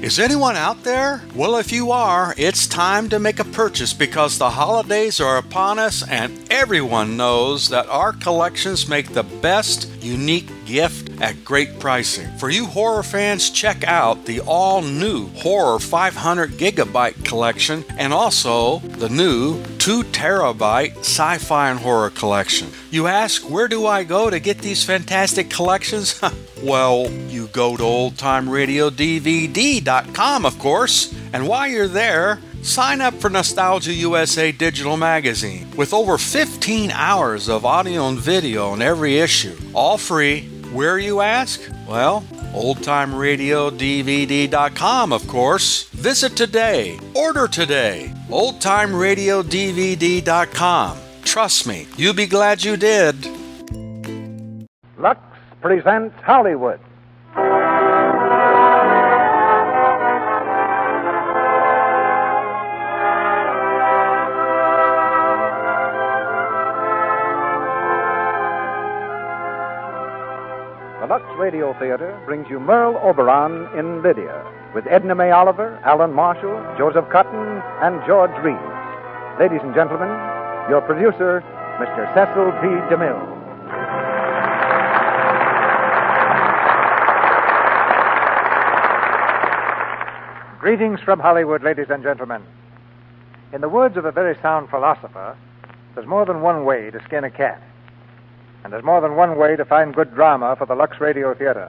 Is anyone out there? Well, if you are, it's time to make a purchase because the holidays are upon us and everyone knows that our collections make the best unique gift at great pricing. For you horror fans, check out the all-new Horror 500 Gigabyte collection and also the new 2 Terabyte Sci-Fi and Horror collection. You ask, where do I go to get these fantastic collections? Well, you go to oldtimeradiodvd.com, of course. And while you're there, sign up for Nostalgia USA Digital Magazine with over 15 hours of audio and video in every issue. All free. Where, you ask? Well, oldtimeradiodvd.com, of course. Visit today. Order today. oldtimeradiodvd.com. Trust me, you'll be glad you did. Lux presents Hollywood. The Lux Radio Theater brings you Merle Oberon in Lydia, with Edna May Oliver, Alan Marshall, Joseph Cotton, and George Reeves. Ladies and gentlemen, your producer, Mr. Cecil B. DeMille. Greetings from Hollywood, ladies and gentlemen. In the words of a very sound philosopher, there's more than one way to skin a cat. And there's more than one way to find good drama for the Lux Radio Theater.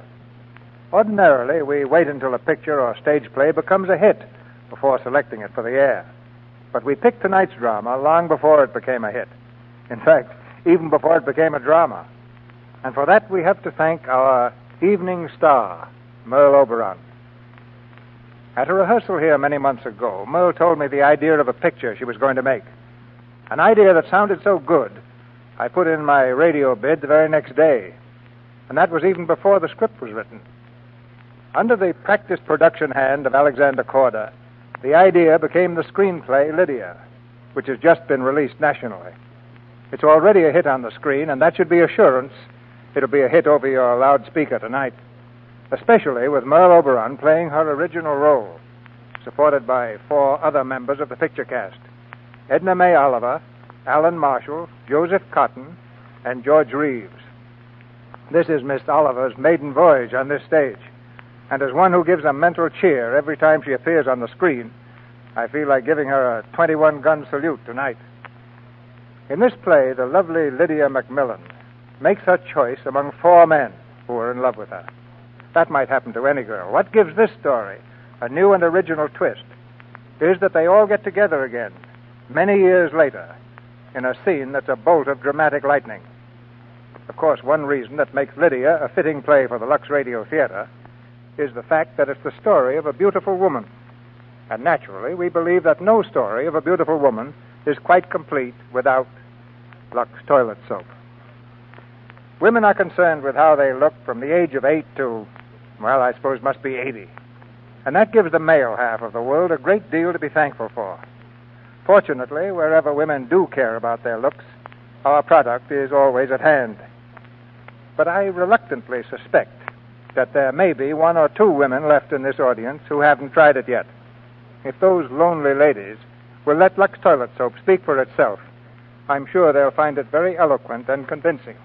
Ordinarily, we wait until a picture or stage play becomes a hit before selecting it for the air. But we picked tonight's drama long before it became a hit. In fact, even before it became a drama. And for that, we have to thank our evening star, Merle Oberon. At a rehearsal here many months ago, Merle told me the idea of a picture she was going to make. An idea that sounded so good, I put in my radio bid the very next day. And that was even before the script was written. Under the practiced production hand of Alexander Korda, the idea became the screenplay Lydia, which has just been released nationally. It's already a hit on the screen, and that should be assurance it'll be a hit over your loudspeaker tonight, especially with Merle Oberon playing her original role, supported by 4 other members of the picture cast: Edna May Oliver, Alan Marshall, Joseph Cotton, and George Reeves. This is Miss Oliver's maiden voyage on this stage, and as one who gives a mental cheer every time she appears on the screen, I feel like giving her a 21-gun salute tonight. In this play, the lovely Lydia Macmillan makes her choice among 4 men who are in love with her. That might happen to any girl. What gives this story a new and original twist is that they all get together again, many years later, in a scene that's a bolt of dramatic lightning. Of course, one reason that makes Lydia a fitting play for the Lux Radio Theater is the fact that it's the story of a beautiful woman. And naturally, we believe that no story of a beautiful woman is quite complete without Lux toilet soap. Women are concerned with how they look from the age of 8 to, well, I suppose must be 80. And that gives the male half of the world a great deal to be thankful for. Fortunately, wherever women do care about their looks, our product is always at hand. But I reluctantly suspect that there may be 1 or 2 women left in this audience who haven't tried it yet. If those lonely ladies will let Lux toilet soap speak for itself, I'm sure they'll find it very eloquent and convincing.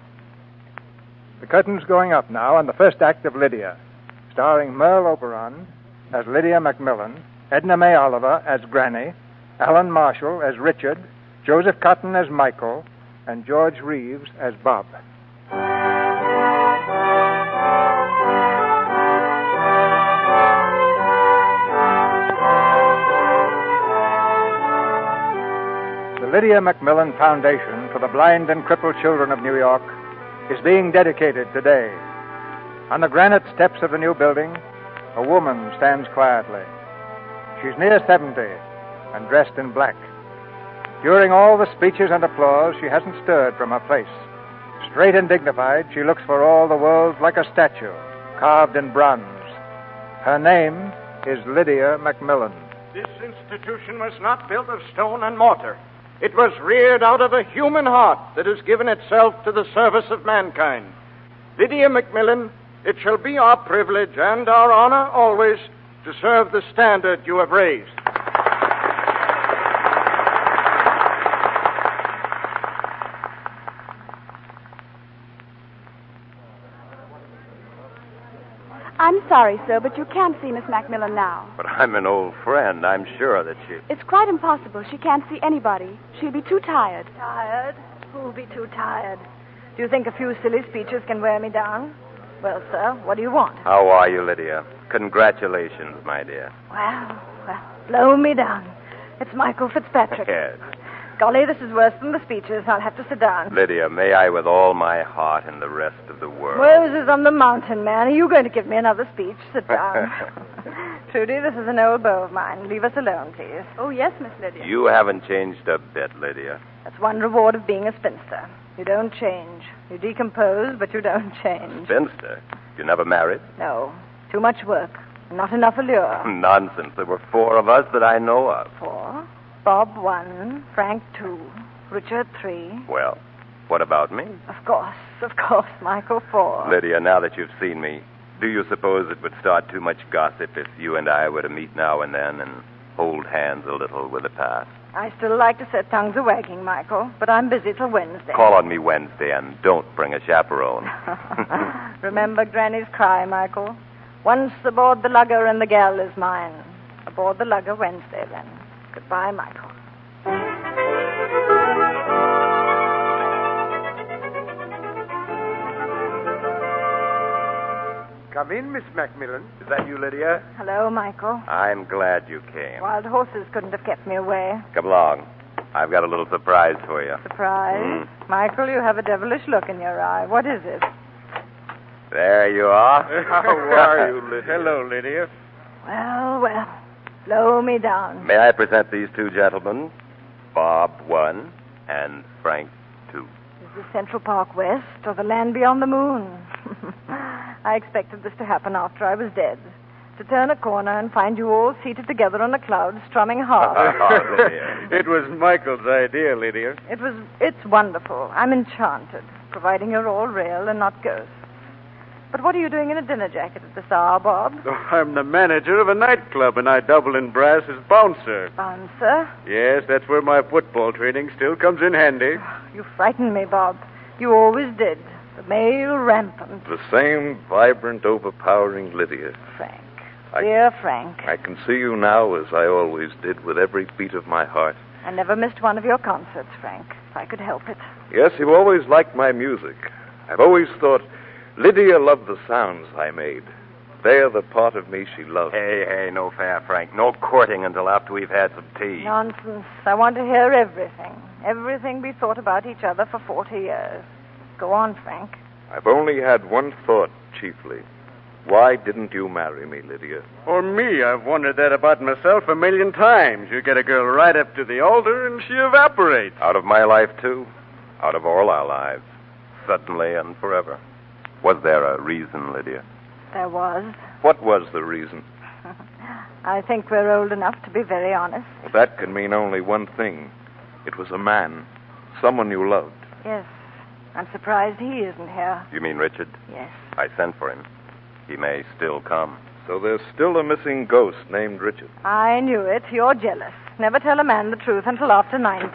The curtain's going up now on the first act of Lydia, starring Merle Oberon as Lydia Macmillan, Edna May Oliver as Granny, Alan Marshall as Richard, Joseph Cotton as Michael, and George Reeves as Bob. The Lydia Macmillan Foundation for the Blind and Crippled Children of New York is being dedicated today. On the granite steps of the new building, a woman stands quietly. She's near 70 and dressed in black. During all the speeches and applause, she hasn't stirred from her place. Straight and dignified, she looks for all the world like a statue, carved in bronze. Her name is Lydia Macmillan. This institution was not built of stone and mortar. It was reared out of a human heart that has given itself to the service of mankind. Lydia Macmillan, it shall be our privilege and our honor always to serve the standard you have raised. I'm sorry, sir, but you can't see Miss Macmillan now. But I'm an old friend. I'm sure that she... It's quite impossible. She can't see anybody. She'll be too tired. Tired? Who'll be too tired? Do you think a few silly speeches can wear me down? Well, sir, what do you want? How are you, Lydia? Congratulations, my dear. Well, blow me down. It's Michael Fitzpatrick. Yes. Golly, this is worse than the speeches. I'll have to sit down. Lydia, may I with all my heart and the rest of the world... Moses on the mountain, man. Are you going to give me another speech? Sit down. Trudy, this is an old beau of mine. Leave us alone, please. Oh, yes, Miss Lydia. You haven't changed a bit, Lydia. That's one reward of being a spinster. You don't change. You decompose, but you don't change. Spinster? You never married? No. Too much work. Not enough allure. Nonsense. There were 4 of us that I know of. 4? Bob 1, Frank 2, Richard 3. Well, what about me? Of course, Michael 4. Lydia, now that you've seen me, do you suppose it would start too much gossip if you and I were to meet now and then and hold hands a little with the past? I still like to set tongues a-wagging, Michael, but I'm busy till Wednesday. Call on me Wednesday and don't bring a chaperone. Remember Granny's cry, Michael. Once aboard the lugger and the gal is mine. Aboard the lugger Wednesday, then. Goodbye, Michael. Come in, Miss Macmillan. Is that you, Lydia? Hello, Michael. I'm glad you came. Wild horses couldn't have kept me away. Come along. I've got a little surprise for you. Surprise? Michael, you have a devilish look in your eye. What is it? There you are. How are you, Lydia? Hello, Lydia. Well. Blow me down. May I present these 2 gentlemen? Bob 1 and Frank 2. Is this Central Park West or the land beyond the moon? I expected this to happen after I was dead. To turn a corner and find you all seated together on a cloud strumming hard. It was Michael's idea, Lydia. It's wonderful. I'm enchanted, providing you're all real and not ghosts. But what are you doing in a dinner jacket at this hour, Bob? Oh, I'm the manager of a nightclub, and I double in brass as bouncer. Bouncer? Yes, that's where my football training still comes in handy. You frighten me, Bob. You always did. The male rampant. The same vibrant, overpowering Lydia. Frank. Dear Frank. I can see you now as I always did, with every beat of my heart. I never missed one of your concerts, Frank, if I could help it. Yes, you always liked my music. I've always thought Lydia loved the sounds I made. They're the part of me she loved. Hey, no fair, Frank. No courting until after we've had some tea. Nonsense. I want to hear everything. Everything we thought about each other for 40 years. Go on, Frank. I've only had one thought, chiefly. Why didn't you marry me, Lydia? Or me, I've wondered that about myself a million times. You get a girl right up to the altar and she evaporates. Out of my life, too? Out of all our lives. Suddenly and forever. Was there a reason, Lydia? There was. What was the reason? I think we're old enough to be very honest. Well, that can mean only one thing. It was a man. Someone you loved. Yes. I'm surprised he isn't here. You mean Richard? Yes. I sent for him. He may still come. So there's still a missing ghost named Richard. I knew it. You're jealous. Never tell a man the truth until after 90.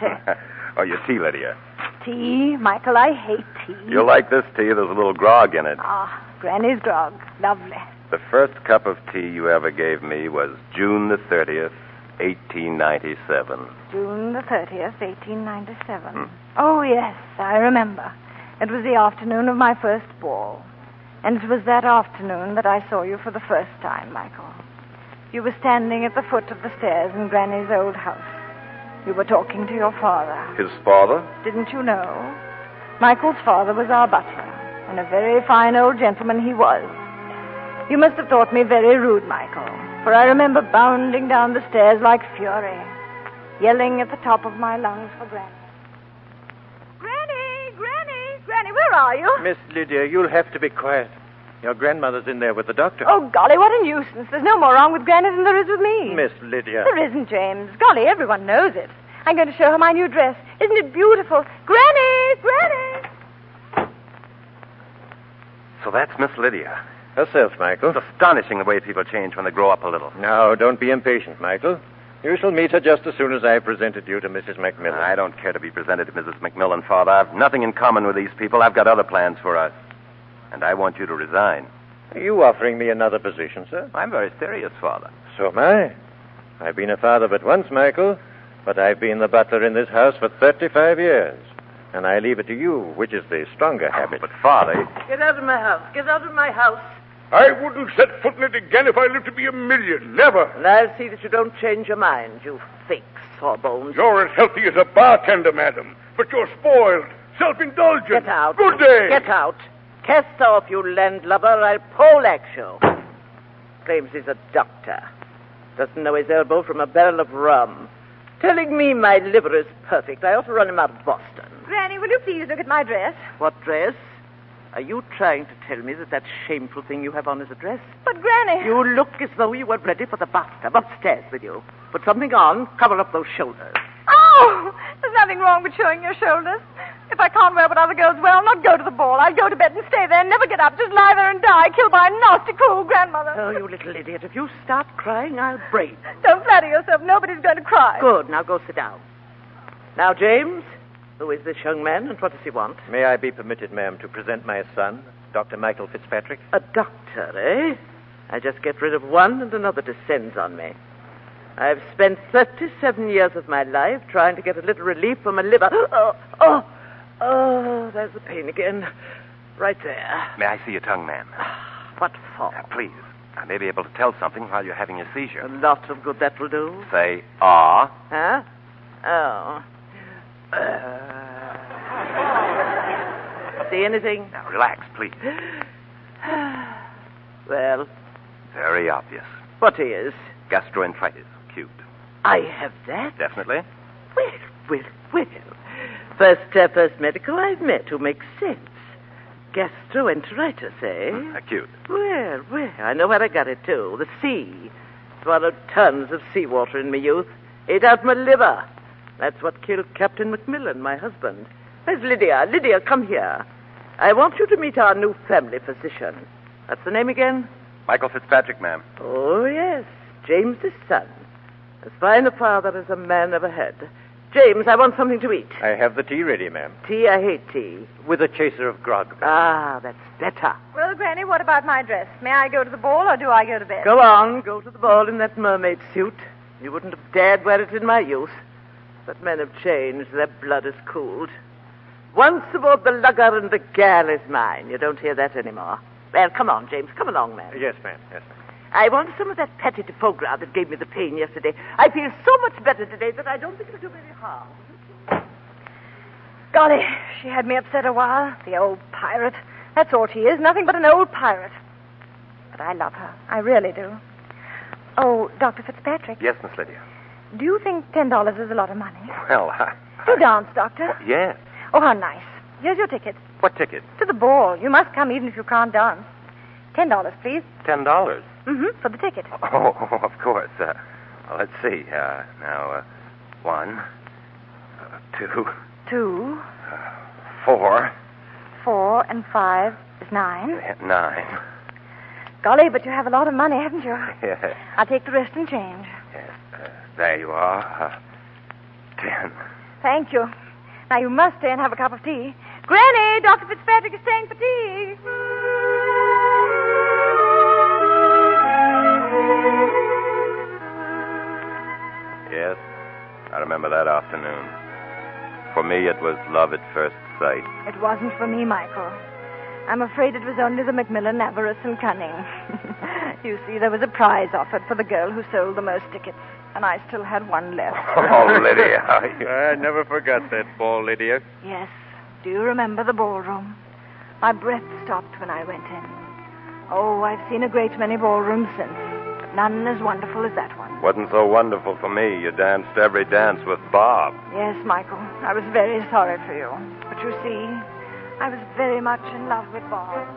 Oh, your tea, Lydia. Tea? Michael, I hate tea. You'll like this tea. There's a little grog in it. Ah, Granny's grog. Lovely. The first cup of tea you ever gave me was June the 30th, 1897. June the 30th, 1897. Oh, yes, I remember. It was the afternoon of my first ball. And it was that afternoon that I saw you for the first time, Michael. You were standing at the foot of the stairs in Granny's old house. You were talking to your father. His father? Didn't you know? Michael's father was our butler, and a very fine old gentleman he was. You must have thought me very rude, Michael, for I remember bounding down the stairs like fury, yelling at the top of my lungs for Granny. Granny, where are you? Miss Lydia, you'll have to be quiet. Your grandmother's in there with the doctor. Oh, golly, what a nuisance. There's no more wrong with Granny than there is with me. Miss Lydia. There isn't, James. Golly, everyone knows it. I'm going to show her my new dress. Isn't it beautiful? Granny! So that's Miss Lydia. Herself, Michael. It's astonishing the way people change when they grow up a little. Now, don't be impatient, Michael. You shall meet her just as soon as I've presented you to Mrs. McMillan. I don't care to be presented to Mrs. McMillan, Father. I've nothing in common with these people. I've got other plans for us. And I want you to resign. Are you offering me another position, sir? I'm very serious, Father. So am I. I've been a father but once, Michael, but I've been the butler in this house for 35 years. And I leave it to you, which is the stronger habit. But, Father... Get out of my house. Get out of my house. I wouldn't set foot in it again if I lived to be a million. Never. And I'll see that you don't change your mind, you fake sawbones. You're as healthy as a bartender, madam. But you're spoiled, self-indulgent. Get out. Good day. Get out. Cast off, you landlubber. I'll poleaxe you. Claims he's a doctor. Doesn't know his elbow from a barrel of rum. Telling me my liver is perfect. I ought to run him out of Boston. Granny, will you please look at my dress? What dress? Are you trying to tell me that shameful thing you have on is a dress? But, Granny... You look as though you were ready for the bathtub. Upstairs with you. Put something on. Cover up those shoulders. Oh! There's nothing wrong with showing your shoulders. If I can't wear what other girls wear, I'll not go to the ball. I'll go to bed and stay there and never get up. Just lie there and die, killed by a nasty, cruel grandmother. Oh, you little idiot. If you start crying, I'll break. Don't flatter yourself. Nobody's going to cry. Good. Now go sit down. Now, James, who is this young man and what does he want? May I be permitted, ma'am, to present my son, Dr. Michael Fitzpatrick? A doctor, eh? I just get rid of one and another descends on me. I've spent 37 years of my life trying to get a little relief from a liver. Oh, there's the pain again. Right there. May I see your tongue, ma'am? What for? Please. I may be able to tell something while you're having your seizure. A lot of good that will do. Say, ah. Huh? Oh. See anything? Now, relax, please. Well? Very obvious. What is? Gastroenteritis. Acute. I have that? Definitely. Well. First medical I've met who makes sense. Gastroenteritis, eh? Acute. Well, I know where I got it, too. The sea. Swallowed tons of seawater in my youth. Ate out my liver. That's what killed Captain McMillan, my husband. Where's Lydia? Lydia, come here. I want you to meet our new family physician. What's the name again? Michael Fitzpatrick, ma'am. Oh, yes. James's son. As fine a father as a man ever had. James, I want something to eat. I have the tea ready, ma'am. Tea? I hate tea. With a chaser of grog, ma'am. Ah, that's better. Well, Granny, what about my dress? May I go to the ball or do I go to bed? Go on. Go to the ball in that mermaid suit. You wouldn't have dared wear it in my youth. But men have changed. Their blood has cooled. Once aboard the lugger and the gal is mine. You don't hear that anymore. Well, come on, James. Come along, man. Yes, ma'am. Yes, ma'am. I want some of that pâté de foie gras that gave me the pain yesterday. I feel so much better today that I don't think it'll do me any harm. Golly, she had me upset a while. The old pirate. That's all she is. Nothing but an old pirate. But I love her. I really do. Oh, Dr. Fitzpatrick. Yes, Miss Lydia. Do you think $10 is a lot of money? Well, You dance, Doctor? Yes. Oh, how nice. Here's your ticket. What ticket? To the ball. You must come even if you can't dance. $10, please. $10. For the ticket. Oh, of course. Well, let's see. Now, 1, 2... 2. 4. 4 and 5 is 9. 9. Golly, but you have a lot of money, haven't you? Yes. I'll take the rest and change. Yes. There you are. 10. Thank you. Now, you must stay and have a cup of tea. Granny, Dr. Fitzpatrick is staying for tea. Yes, I remember that afternoon. For me, it was love at first sight. It wasn't for me, Michael. I'm afraid it was only the Macmillan avarice and cunning. You see, there was a prize offered for the girl who sold the most tickets, and I still had one left. Oh, Lydia. I never forgot that ball, Lydia. Yes. Do you remember the ballroom? My breath stopped when I went in. Oh, I've seen a great many ballrooms since, but none as wonderful as that one. Wasn't so wonderful for me. You danced every dance with Bob. Yes, Michael. I was very sorry for you. But you see, I was very much in love with Bob.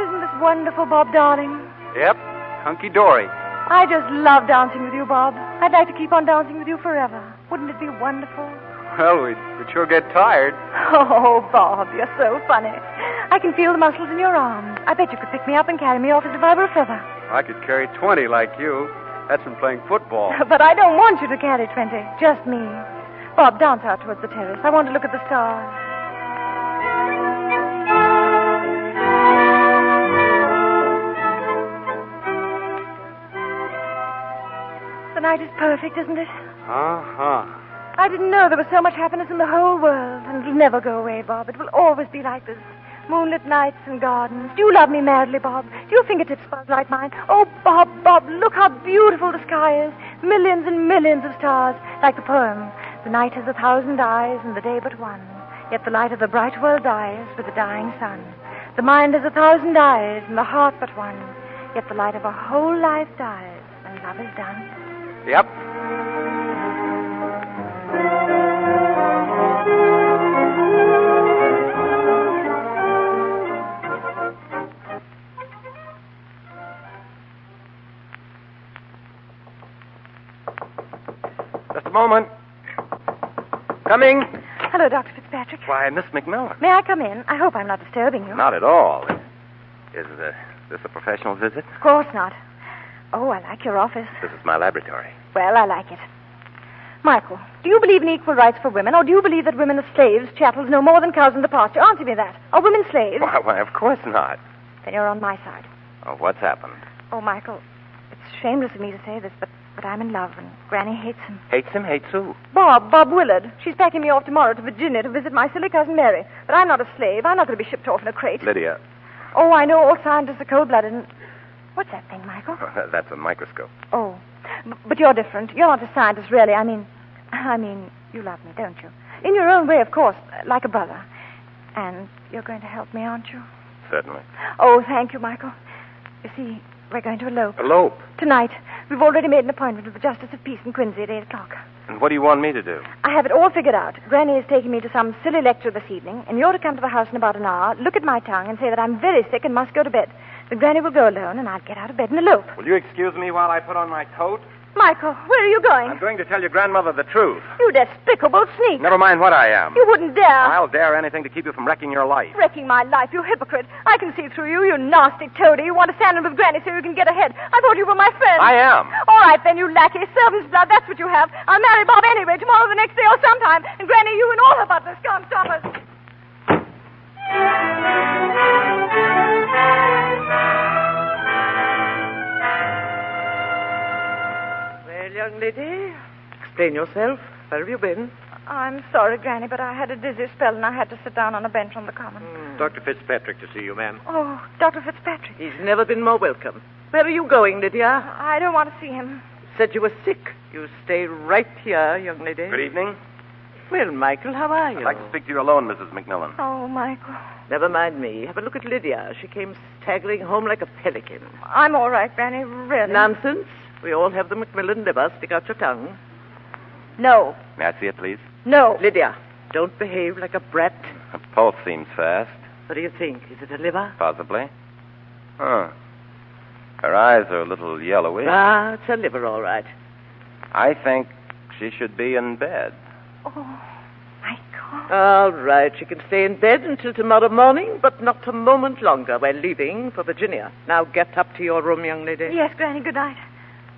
Isn't this wonderful, Bob, darling? Yep, hunky-dory. I just love dancing with you, Bob. I'd like to keep on dancing with you forever. Wouldn't it be wonderful? Well, we'd sure get tired. Oh, Bob, you're so funny. I can feel the muscles in your arms. I bet you could pick me up and carry me off as if I were a feather. I could carry 20 like you. That's from playing football. But I don't want you to carry 20. Just me. Bob, dance out towards the terrace. I want to look at the stars. The night is perfect, isn't it? Uh-huh. I didn't know there was so much happiness in the whole world, and it'll never go away, Bob. It will always be like this. Moonlit nights and gardens. Do you love me madly, Bob? Do your fingertips buzz like mine? Oh, Bob, Bob, look how beautiful the sky is. Millions and millions of stars, like the poem. The night has 1,000 eyes and the day but one. Yet the light of the bright world dies with the dying sun. The mind has 1,000 eyes and the heart but one. Yet the light of a whole life dies when love is done. Yep. Just a moment. Coming. Hello, Dr. Fitzpatrick. Why, Miss McMillan. May I come in? I hope I'm not disturbing you. Not at all. Is this a professional visit? Of course not. Oh, I like your office. This is my laboratory. Well, I like it. Michael, do you believe in equal rights for women, or do you believe that women are slaves, chattels, no more than cows in the pasture? Answer me that. Are women slaves? Why, of course not. Then you're on my side. Oh, what's happened? Oh, Michael, it's shameless of me to say this, but I'm in love, and Granny hates him. Hates him? Hates who? Bob Willard. She's packing me off tomorrow to Virginia to visit my silly cousin Mary. But I'm not a slave. I'm not going to be shipped off in a crate. Lydia. Oh, I know all scientists are cold-blooded, and... What's that thing, Michael? That's a microscope. Oh, but you're different. You're not a scientist, really. I mean, you love me, don't you? In your own way, of course, like a brother. And you're going to help me, aren't you? Certainly. Oh, thank you, Michael. You see, we're going to elope. Elope? Tonight. We've already made an appointment with the Justice of Peace in Quincy at 8 o'clock. And what do you want me to do? I have it all figured out. Granny is taking me to some silly lecture this evening, and you're to come to the house in about an hour, look at my tongue, and say that I'm very sick and must go to bed. Then Granny will go alone, and I'll get out of bed and elope. Will you excuse me while I put on my coat? Michael, where are you going? I'm going to tell your grandmother the truth. You despicable sneak. Never mind what I am. You wouldn't dare. I'll dare anything to keep you from wrecking your life. Wrecking my life, you hypocrite. I can see through you, you nasty toady. You want to stand in with Granny so you can get ahead. I thought you were my friend. I am. All right, then, you lackey. Servant's blood, that's what you have. I'll marry Bob anyway, tomorrow, the next day, or sometime. And Granny, you and all her butlers can't stop us. Young lady, explain yourself. Where have you been? I'm sorry, Granny, but I had a dizzy spell and I had to sit down on a bench on the common. Dr. Fitzpatrick to see you, ma'am. Oh, Dr. Fitzpatrick. He's never been more welcome. Where are you going, Lydia? I don't want to see him. Said you were sick. You stay right here, young lady. Good evening. Well, Michael, how are you? I'd like to speak to you alone, Mrs. McMillan. Oh, Michael. Never mind me. Have a look at Lydia. She came staggering home like a pelican. I'm all right, Granny, really. Nonsense. We all have the Macmillan liver. Stick out your tongue. No. May I see it, please? No. Lydia, don't behave like a brat. The pulse seems fast. What do you think? Is it a liver? Possibly. Huh. Her eyes are a little yellowish. Ah, it's a liver, all right. I think she should be in bed. Oh, Michael. All right. She can stay in bed until tomorrow morning, but not a moment longer. We're leaving for Virginia. Now get up to your room, young lady. Yes, Granny, good night.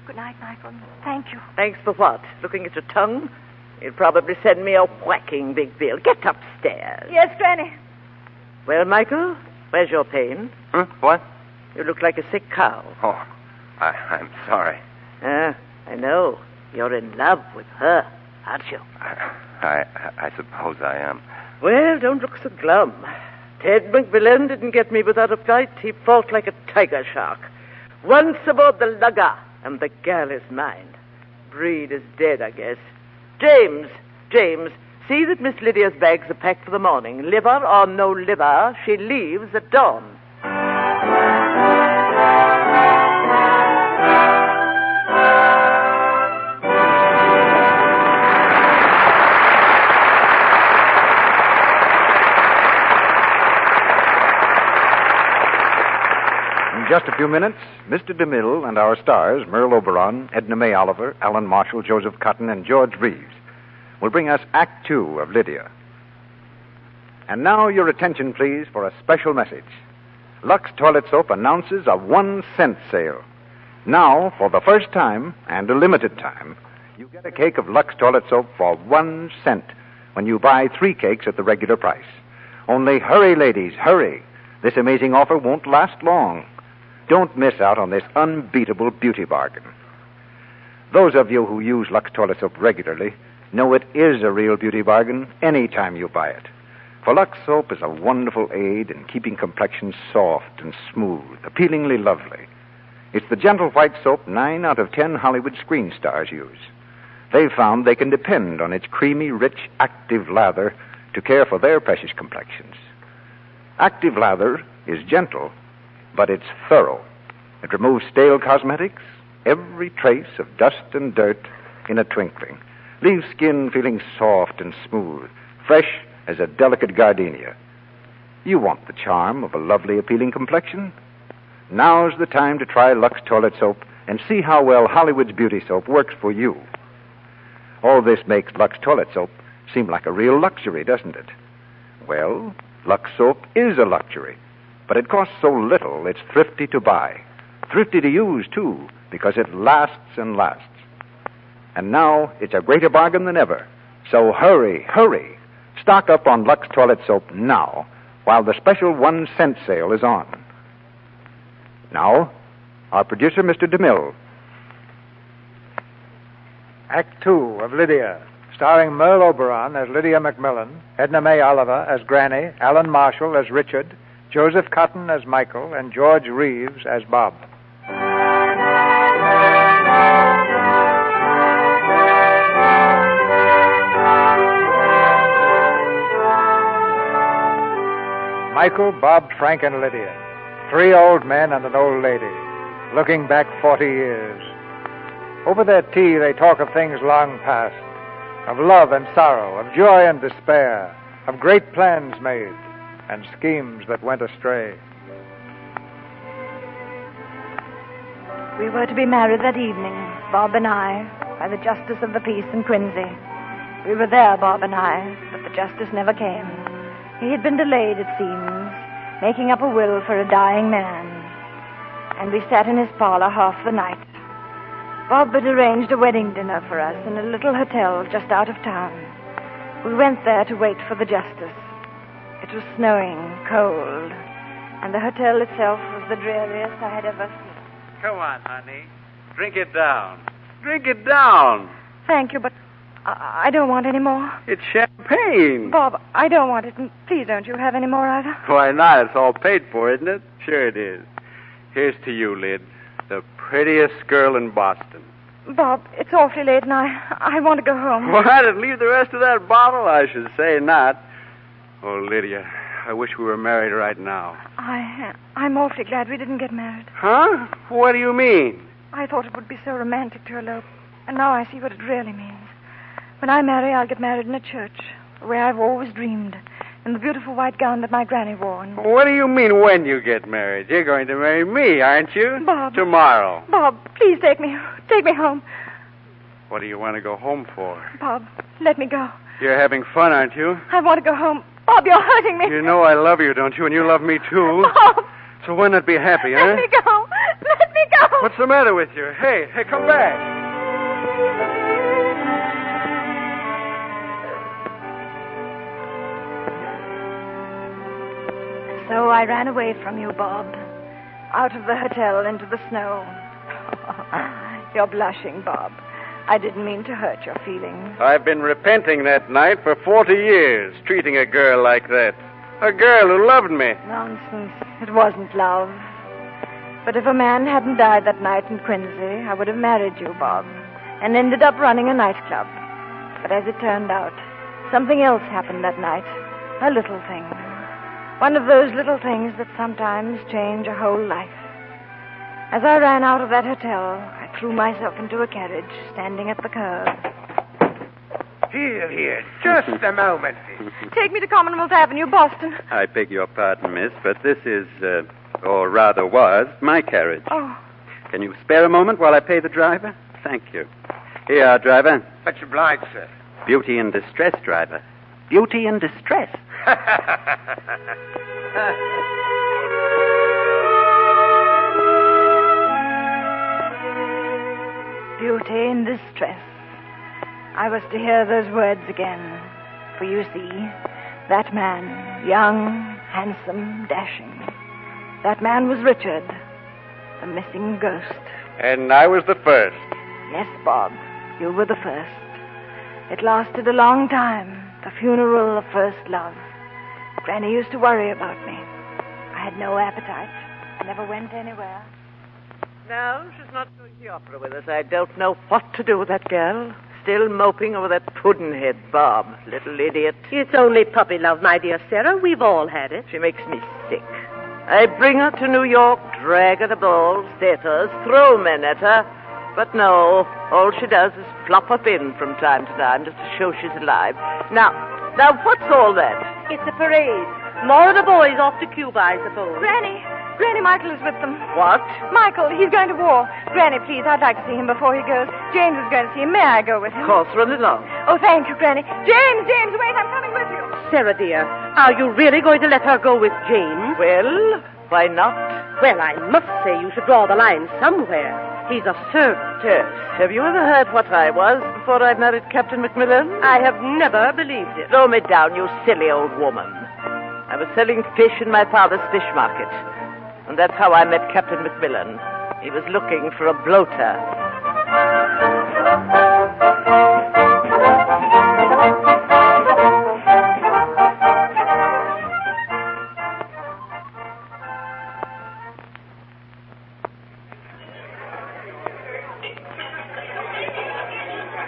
Good night, Michael. Thank you. Thanks for what? Looking at your tongue? You'll probably send me a whacking big bill. Get upstairs. Yes, Granny. Well, Michael, where's your pain? What? You look like a sick cow. Oh, I'm sorry. I know. You're in love with her, aren't you? I suppose I am. Well, don't look so glum. Ted McMillan didn't get me without a fight. He fought like a tiger shark. Once aboard the lugger, and the gal is mine. Breed is dead, I guess. James, see that Miss Lydia's bags are packed for the morning. Liver or no liver, she leaves at dawn. just a few minutes, Mr. DeMille and our stars, Merle Oberon, Edna May Oliver, Alan Marshall, Joseph Cotton, and George Reeves, will bring us Act Two of Lydia. And now your attention, please, for a special message. Lux Toilet Soap announces a 1-cent sale. Now, for the first time, and a limited time, you get a cake of Lux Toilet Soap for 1 cent when you buy 3 cakes at the regular price. Only hurry, ladies, hurry. This amazing offer won't last long. Don't miss out on this unbeatable beauty bargain. Those of you who use Lux Toilet Soap regularly know it is a real beauty bargain any time you buy it. For Lux Soap is a wonderful aid in keeping complexions soft and smooth, appealingly lovely. It's the gentle white soap 9 out of 10 Hollywood screen stars use. They've found they can depend on its creamy, rich, active lather to care for their precious complexions. Active lather is gentle, but it's thorough. It removes stale cosmetics, every trace of dust and dirt in a twinkling. Leaves skin feeling soft and smooth, fresh as a delicate gardenia. You want the charm of a lovely, appealing complexion? Now's the time to try Lux Toilet Soap and see how well Hollywood's beauty soap works for you. All this makes Lux Toilet Soap seem like a real luxury, doesn't it? Well, Lux Soap is a luxury, but it costs so little it's thrifty to buy. Thrifty to use, too, because it lasts and lasts. And now it's a greater bargain than ever. So hurry, hurry. Stock up on Lux Toilet Soap now, while the special 1-cent sale is on. Now, our producer, Mr. DeMille. Act Two of Lydia, starring Merle Oberon as Lydia Macmillan, Edna May Oliver as Granny, Alan Marshall as Richard, Joseph Cotton as Michael, and George Reeves as Bob. Michael, Bob, Frank, and Lydia. 3 old men and an old lady, looking back 40 years. Over their tea, they talk of things long past, of love and sorrow, of joy and despair, of great plans made, and schemes that went astray. We were to be married that evening, Bob and I, by the Justice of the Peace in Quincy. We were there, Bob and I, but the justice never came. He had been delayed, it seems, making up a will for a dying man. And we sat in his parlor half the night. Bob had arranged a wedding dinner for us in a little hotel just out of town. We went there to wait for the justice. It was snowing, cold, and the hotel itself was the dreariest I had ever seen. Come on, honey. Drink it down. Drink it down. Thank you, but I don't want any more. It's champagne. Bob, I don't want it, and please don't you have any more either. Why not? It's all paid for, isn't it? Sure it is. Here's to you, Lyd, the prettiest girl in Boston. Bob, it's awfully late, and I want to go home. What? And leave the rest of that bottle? I should say not. Oh, Lydia, I wish we were married right now. I'm awfully glad we didn't get married. Huh? What do you mean? I thought it would be so romantic to elope, and now I see what it really means. When I marry, I'll get married in a church, the way I've always dreamed, in the beautiful white gown that my granny wore. And... What do you mean when you get married? You're going to marry me, aren't you? Bob. Tomorrow. Bob, please take me home. What do you want to go home for? Bob, let me go. You're having fun, aren't you? I want to go home. Bob, you're hurting me. You know I love you, don't you? And you love me, too. Bob. So why not be happy, huh? Let me go. Let me go. What's the matter with you? Hey, come back. So I ran away from you, Bob. Out of the hotel into the snow. You're blushing, Bob. I didn't mean to hurt your feelings. I've been repenting that night for 40 years, treating a girl like that. A girl who loved me. Nonsense. It wasn't love. But if a man hadn't died that night in Quincy, I would have married you, Bob, and ended up running a nightclub. But as it turned out, something else happened that night. A little thing. One of those little things that sometimes change a whole life. As I ran out of that hotel, I threw myself into a carriage standing at the curb. Here, just a moment. Take me to Commonwealth Avenue, Boston. I beg your pardon, miss, but this is Or rather was, my carriage. Oh. Can you spare a moment while I pay the driver? Thank you. Here you are, driver. Much obliged, sir. Beauty in distress, driver. Beauty in distress. Beauty in distress. I was to hear those words again. For you see, that man, young, handsome, dashing, that man was Richard, the missing ghost. And I was the first. Yes, Bob, you were the first. It lasted a long time, the funeral of first love. Granny used to worry about me. I had no appetite. I never went anywhere. No, she's not going to the opera with us. I don't know what to do with that girl. Still moping over that puddin-head Bob. Little idiot. It's only puppy love, my dear Sarah. We've all had it. She makes me sick. I bring her to New York, drag her to balls, theaters, throw men at her. But no, all she does is flop up in from time to time just to show she's alive. Now, what's all that? It's a parade. More of the boys off to Cuba, I suppose. Granny, Michael is with them. What? Michael, he's going to war. Granny, please, I'd like to see him before he goes. James is going to see him. May I go with him? Of course, run along. Oh, thank you, Granny. James, wait, I'm coming with you. Sarah, dear, are you really going to let her go with James? Well, why not? Well, I must say you should draw the line somewhere. He's a servant. Yes. Have you ever heard what I was before I married Captain Macmillan? I have never believed it. Throw me down, you silly old woman. I was selling fish in my father's fish market. And that's how I met Captain Macmillan. He was looking for a bloater.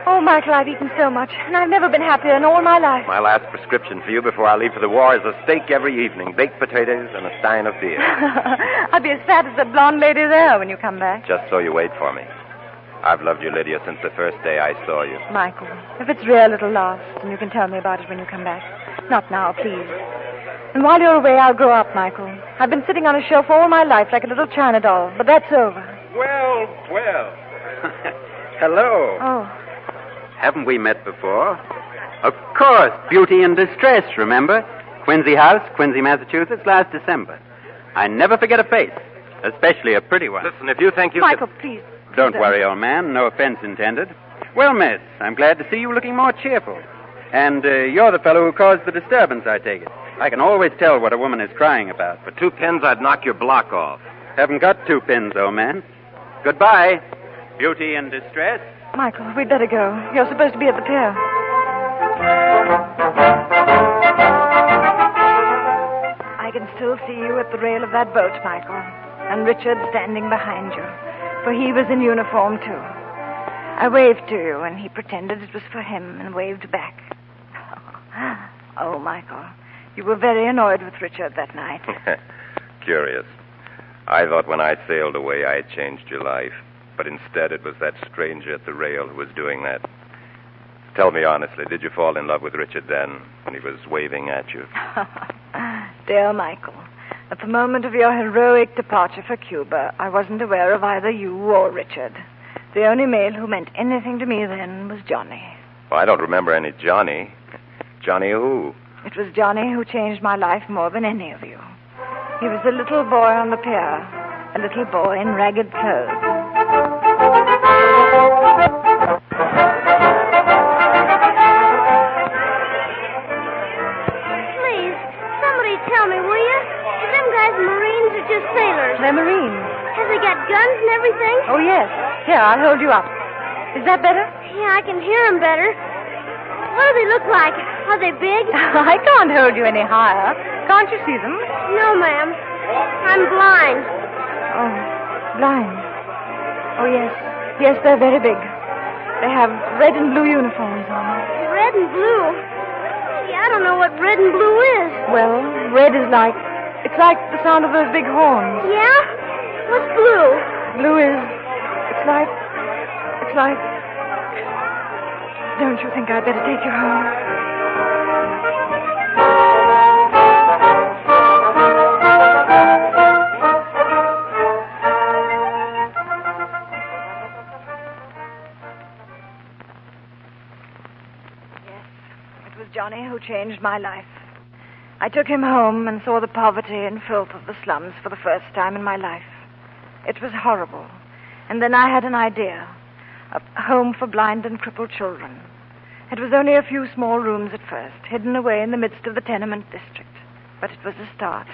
Oh, Michael, I've eaten so much, and I've never been happier in all my life. My last prescription for you before I leave for the war is a steak every evening, baked potatoes, and a stein of beer. I'll be as fat as the blonde lady there when you come back. Just so you wait for me. I've loved you, Lydia, since the first day I saw you. Michael, if it's real, it'll last, and you can tell me about it when you come back. Not now, please. And while you're away, I'll grow up, Michael. I've been sitting on a shelf all my life like a little china doll, but that's over. Well. Hello. Oh. Haven't we met before? Of course, Beauty in Distress, remember? Quincy House, Quincy, Massachusetts, last December. I never forget a face, especially a pretty one. Listen, if you think you Michael, please. Don't worry, old man. No offense intended. Well, miss, I'm glad to see you looking more cheerful. And you're the fellow who caused the disturbance, I take it. I can always tell what a woman is crying about. For 2 pins, I'd knock your block off. Haven't got 2 pins, old man. Goodbye, Beauty in Distress. Michael, we'd better go. You're supposed to be at the pier. I can still see you at the rail of that boat, Michael. And Richard standing behind you. For he was in uniform, too. I waved to you, and he pretended it was for him and waved back. Oh, Michael, you were very annoyed with Richard that night. Curious. I thought when I sailed away I had changed your life. But instead it was that stranger at the rail who was doing that. Tell me honestly, did you fall in love with Richard then, when he was waving at you? Dear Michael, at the moment of your heroic departure for Cuba, I wasn't aware of either you or Richard. The only male who meant anything to me then was Johnny. Well, I don't remember any Johnny. Johnny who? It was Johnny who changed my life more than any of you. He was a little boy on the pier, a little boy in ragged clothes. Please, somebody tell me, will you? Are them guys Marines or just sailors? They're Marines. Have they got guns and everything? Oh, yes. Here, I'll hold you up. Is that better? Yeah, I can hear them better. What do they look like? Are they big? I can't hold you any higher. Can't you see them? No, ma'am. I'm blind. Oh, blind. Oh, yes. Yes, they're very big. They have red and blue uniforms on. Red and blue? Gee, I don't know what red and blue is. Well, red is like... It's like the sound of those big horns. Yeah? What's blue? Blue is... It's like... Don't you think I'd better take you home? changed my life. I took him home and saw the poverty and filth of the slums for the first time in my life. It was horrible. And then I had an idea. A home for blind and crippled children. It was only a few small rooms at first, hidden away in the midst of the tenement district. But it was a start.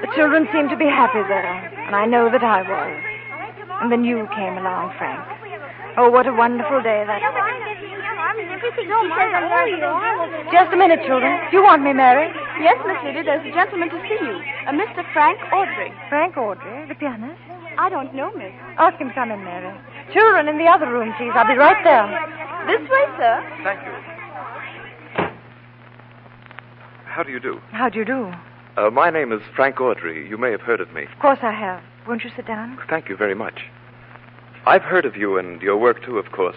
The children seemed to be happy there, and I know that I was. And then you came along, Frank. Oh, what a wonderful day that was. Just a minute, children. Do you want me, Mary? Yes, Miss Lydia, there's a gentleman to see you. A Mr. Frank Audrey. Frank Audrey, the pianist? I don't know, miss. Ask him to come in, Mary. Children, in the other room, please. I'll be right there. This way, sir. Thank you. How do you do? How do you do? My name is Frank Audrey. You may have heard of me. Of course I have. Won't you sit down? Thank you very much. I've heard of you and your work, too, of course.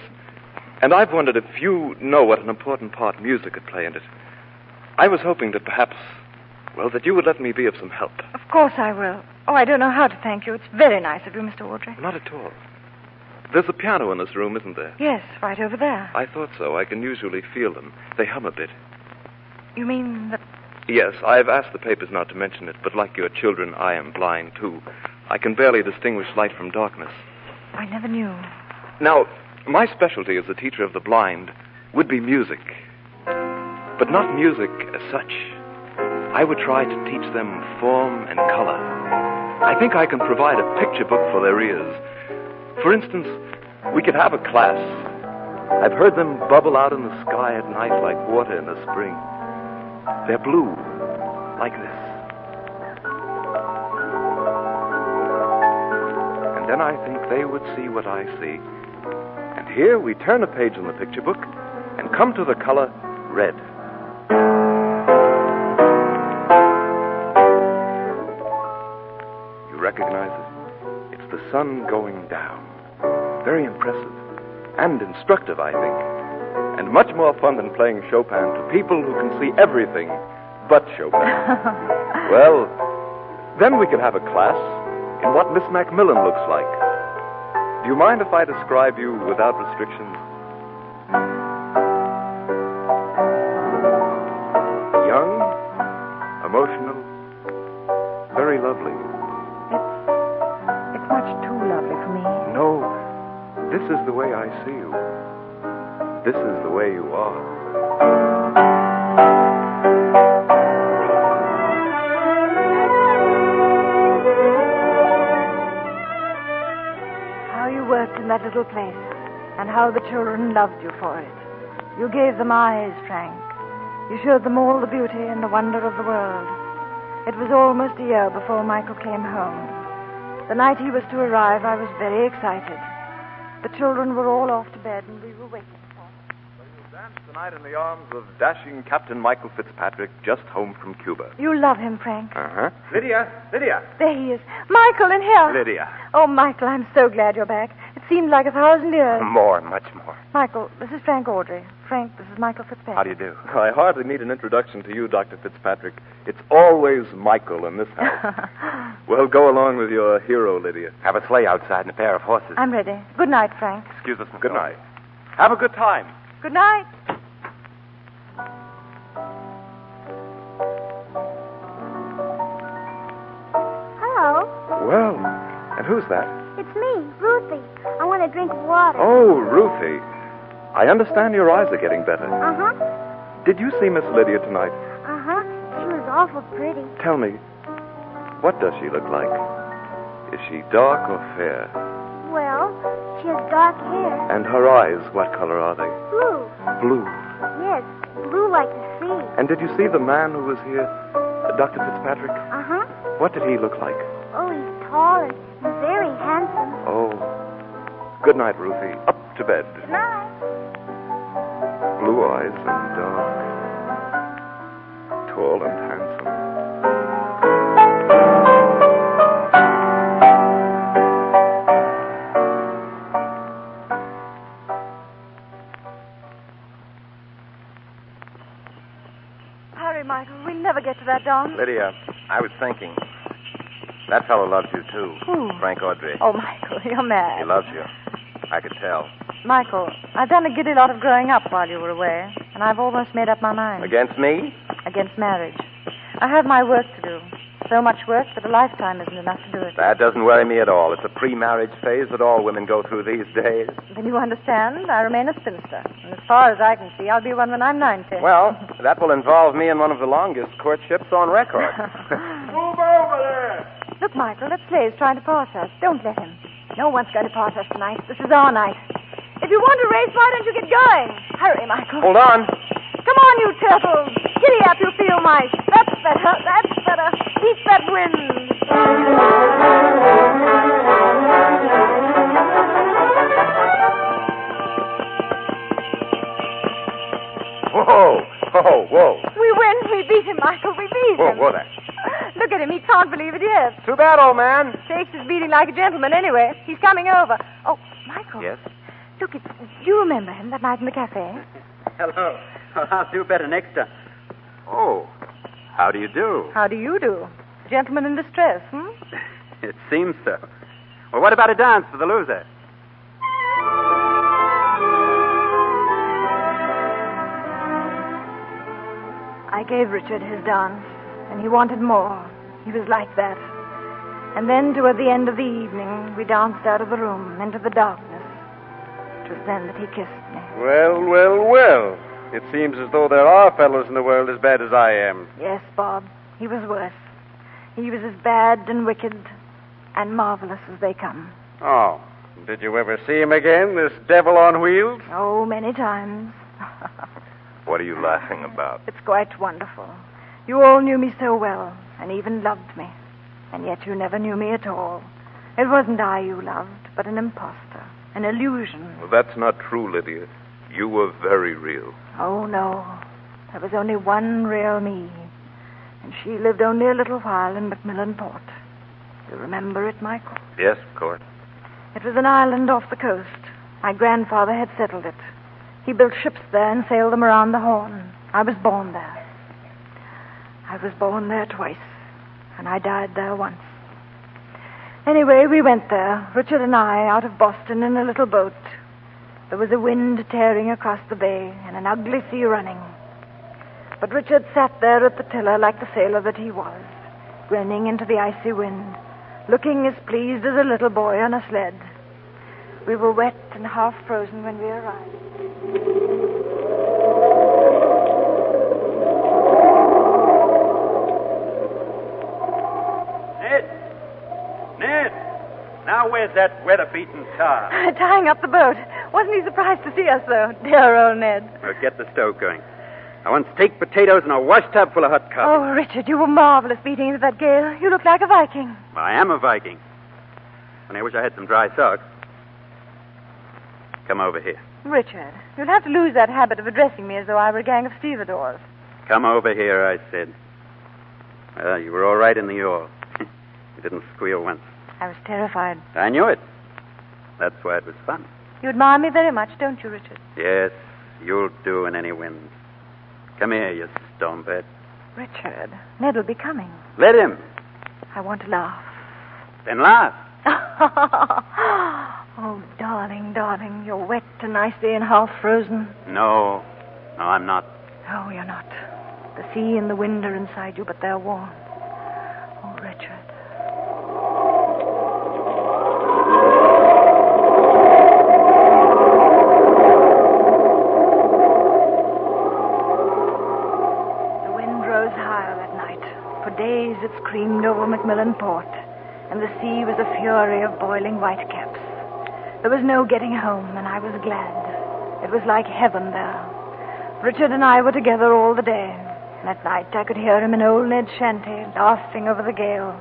And I've wondered if you know what an important part music could play in it. I was hoping that perhaps, well, that you would let me be of some help. Of course I will. Oh, I don't know how to thank you. It's very nice of you, Mr. Audrey. Not at all. There's a piano in this room, isn't there? Yes, right over there. I thought so. I can usually feel them. They hum a bit. You mean that... Yes, I've asked the papers not to mention it, but like your children, I am blind, too. I can barely distinguish light from darkness. I never knew. Now, my specialty as a teacher of the blind would be music. But not music as such. I would try to teach them form and color. I think I can provide a picture book for their ears. For instance, we could have a class. I've heard them bubble out in the sky at night like water in the spring. They're blue, like this. And then I think they would see what I see. And here we turn a page in the picture book and come to the color red. You recognize it? It's the sun going down. Very impressive and instructive, I think. And much more fun than playing Chopin to people who can see everything but Chopin. Well, then we could have a class in what Miss Macmillan looks like. Do you mind if I describe you without restrictions? Young, emotional, very lovely. It's much too lovely for me. No, this is the way I see you. This is the way you are. How you worked in that little place, and how the children loved you for it. You gave them eyes, Frank. You showed them all the beauty and the wonder of the world. It was almost a year before Michael came home. The night he was to arrive, I was very excited. The children were all off to bed, and we were waiting. Tonight in the arms of dashing Captain Michael Fitzpatrick, just home from Cuba. You love him, Frank. Uh-huh. Lydia! There he is. Michael, in here. Lydia. Oh, Michael, I'm so glad you're back. It seemed like 1,000 years. More, much more. Michael, this is Frank Audrey. Frank, this is Michael Fitzpatrick. How do you do? I hardly need an introduction to you, Dr. Fitzpatrick. It's always Michael in this house. Well, go along with your hero, Lydia. Have a sleigh outside and a pair of horses. I'm ready. Good night, Frank. Excuse us, Miss Good Nolan. night. Have a good time. Good night. Hello. Well, and who's that? It's me, Ruthie. I want a drink of water. Oh, Ruthie. I understand your eyes are getting better. Uh-huh. Did you see Miss Lydia tonight? Uh-huh. She was awful pretty. Tell me, what does she look like? Is she dark or fair? Well, she has dark hair. And her eyes, what color are they? Blue. Blue. Yes, blue like the sea. And did you see the man who was here, Dr. Fitzpatrick? Uh-huh. What did he look like? Oh, he's tall and very handsome. Oh. Good night, Ruthie. Up to bed. Good night. Blue eyes and dark. Tall and handsome. Hurry, Michael. We'll never get to that dawn. Lydia, I was thinking. That fellow loves you, too. Who? Frank Audrey. Oh, Michael, you're mad. He loves you. I could tell. Michael, I've done a giddy lot of growing up while you were away, and I've almost made up my mind. Against me? Against marriage. I have my work to do. So much work that a lifetime isn't enough to do it. That doesn't worry me at all. It's a pre-marriage phase that all women go through these days. Then you understand, I remain a spinster. And as far as I can see, I'll be one when I'm 90. Well, that will involve me in one of the longest courtships on record. Move over there! Look, Michael, that sleigh's trying to pass us. Don't let him. No one's going to pass us tonight. This is our night. If you want to race, why don't you get going? Hurry, Michael. Hold on. Come on, you turtles. Giddy up, you feel mice. That's better. That's better. Keep that wind. Whoa. We win. We beat him, Michael. We beat him. Whoa there. Look at him. He can't believe it yet. Too bad, old man. Takes his beating like a gentleman anyway. He's coming over. Oh, Michael. Yes? Look, do you remember him that night in the cafe? Hello. Well, I'll do better next time. Oh, how do you do? How do you do? Gentleman in distress, It seems so. Well, what about a dance for the loser? I gave Richard his dance, and he wanted more. He was like that. And then, toward the end of the evening, we danced out of the room into the darkness. It was then that he kissed me. Well. It seems as though there are fellows in the world as bad as I am. Yes, Bob. He was worse. He was as bad and wicked and marvelous as they come. Oh. Did you ever see him again, this devil on wheels? Oh, many times. What are you laughing about? It's quite wonderful. You all knew me so well, and even loved me. And yet you never knew me at all. It wasn't I you loved, but an impostor, an illusion. Well, that's not true, Lydia. You were very real. Oh, no. There was only one real me. And she lived only a little while in Macmillan Port. You remember it, Michael? Yes, of course. It was an island off the coast. My grandfather had settled it. He built ships there and sailed them around the Horn. I was born there. I was born there twice, and I died there once. Anyway, we went there, Richard and I, out of Boston in a little boat. There was a wind tearing across the bay and an ugly sea running. But Richard sat there at the tiller like the sailor that he was, grinning into the icy wind, looking as pleased as a little boy on a sled. We were wet and half frozen when we arrived. Ned! Now where's that weather-beaten tar? Tying up the boat. Wasn't he surprised to see us, though? Dear old Ned. Well, get the stove going. I want steak, potatoes, and a wash tub full of hot coffee. Oh, Richard, you were marvelous beating into that gale. You look like a Viking. I am a Viking. And I wish I had some dry socks. Come over here. Richard, you'll have to lose that habit of addressing me as though I were a gang of stevedores. Come over here, I said. Well, you were all right in the yawl. You didn't squeal once. I was terrified. I knew it. That's why it was fun. You admire me very much, don't you, Richard? Yes, you'll do in any wind. Come here, you stonebed. Richard, Ned will be coming. Let him. I want to laugh. Then laugh. Oh, darling, darling, you're wet and icy and half frozen. No, I'm not. Oh, you're not. The sea and the wind are inside you, but they're warm. Oh, Richard. The wind rose higher that night. For days it screamed over Macmillan Port, and the sea was a fury of boiling whitecaps. There was no getting home, and I was glad. It was like heaven there. Richard and I were together all the day, and at night I could hear him in old Ned's shanty, laughing over the gale.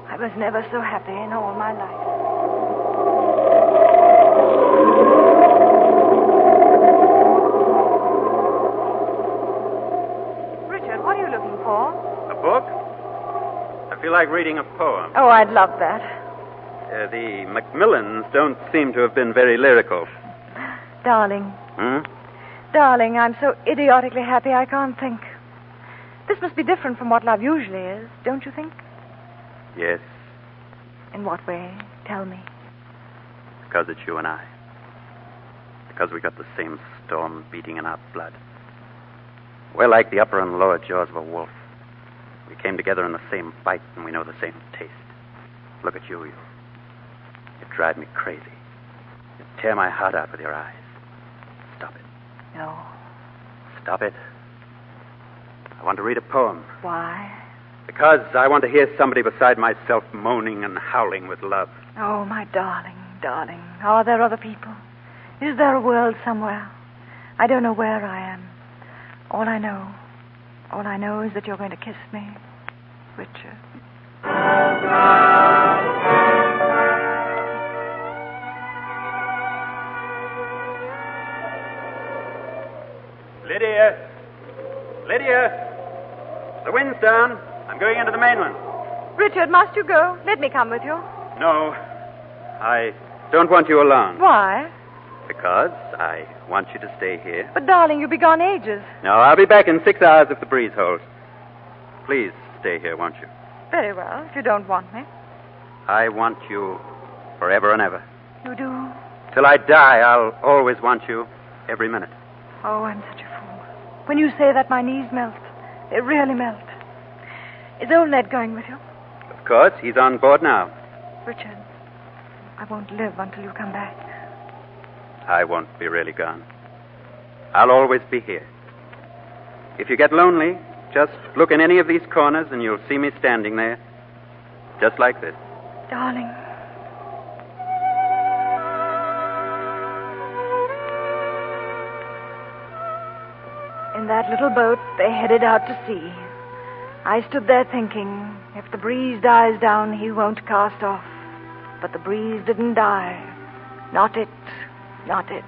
I was never so happy in all my life. Richard, what are you looking for? A book? I feel like reading a poem. Oh, I'd love that. The Macmillans don't seem to have been very lyrical. Darling. Darling, I'm so idiotically happy I can't think. This must be different from what love usually is, don't you think? Yes. In what way? Tell me. Because it's you and I. Because we got the same storm beating in our blood. We're like the upper and lower jaws of a wolf. We came together in the same fight, and we know the same taste. Look at you. You drive me crazy. You tear my heart out with your eyes. Stop it. No. Stop it. I want to read a poem. Why? Because I want to hear somebody beside myself moaning and howling with love. Oh, my darling, darling. Are there other people? Is there a world somewhere? I don't know where I am. All I know is that you're going to kiss me, Richard. Lydia! Lydia! The wind's down. I'm going into the mainland. Richard, must you go? Let me come with you. No, I don't want you alone. Why? Because I want you to stay here. But, darling, you'll be gone ages. No, I'll be back in 6 hours if the breeze holds. Please stay here, won't you? Very well, if you don't want me. I want you forever and ever. You do? Till I die, I'll always want you every minute. Oh, I'm such a fool. When you say that, my knees melt. They really melt. Is old Ned going with you? Of course, he's on board now. Richard, I won't live until you come back. I won't be really gone. I'll always be here. If you get lonely, just look in any of these corners and you'll see me standing there. Just like this. Darling. In that little boat, they headed out to sea. I stood there thinking, if the breeze dies down, he won't cast off. But the breeze didn't die. Not it. Not it.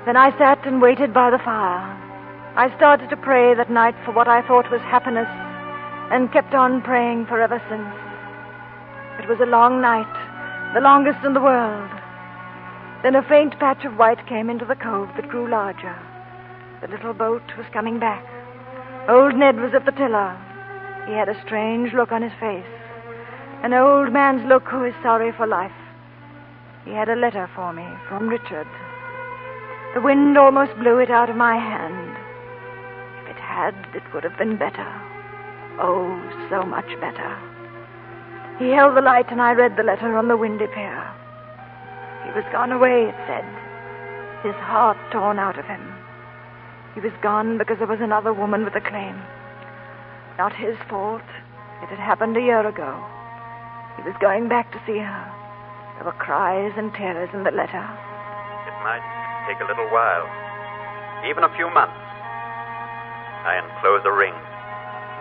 Then I sat and waited by the fire. I started to pray that night for what I thought was happiness, and kept on praying forever since. It was a long night, the longest in the world. Then a faint patch of white came into the cove that grew larger. The little boat was coming back. Old Ned was at the tiller. He had a strange look on his face, an old man's look who is sorry for life. He had a letter for me from Richard. The wind almost blew it out of my hand. If it had, it would have been better. Oh, so much better. He held the light and I read the letter on the windy pier. He was gone away, it said, his heart torn out of him. He was gone because there was another woman with a claim. Not his fault. It had happened a year ago. He was going back to see her. There were cries and tears in the letter. It might take a little while, even a few months. I enclose a ring,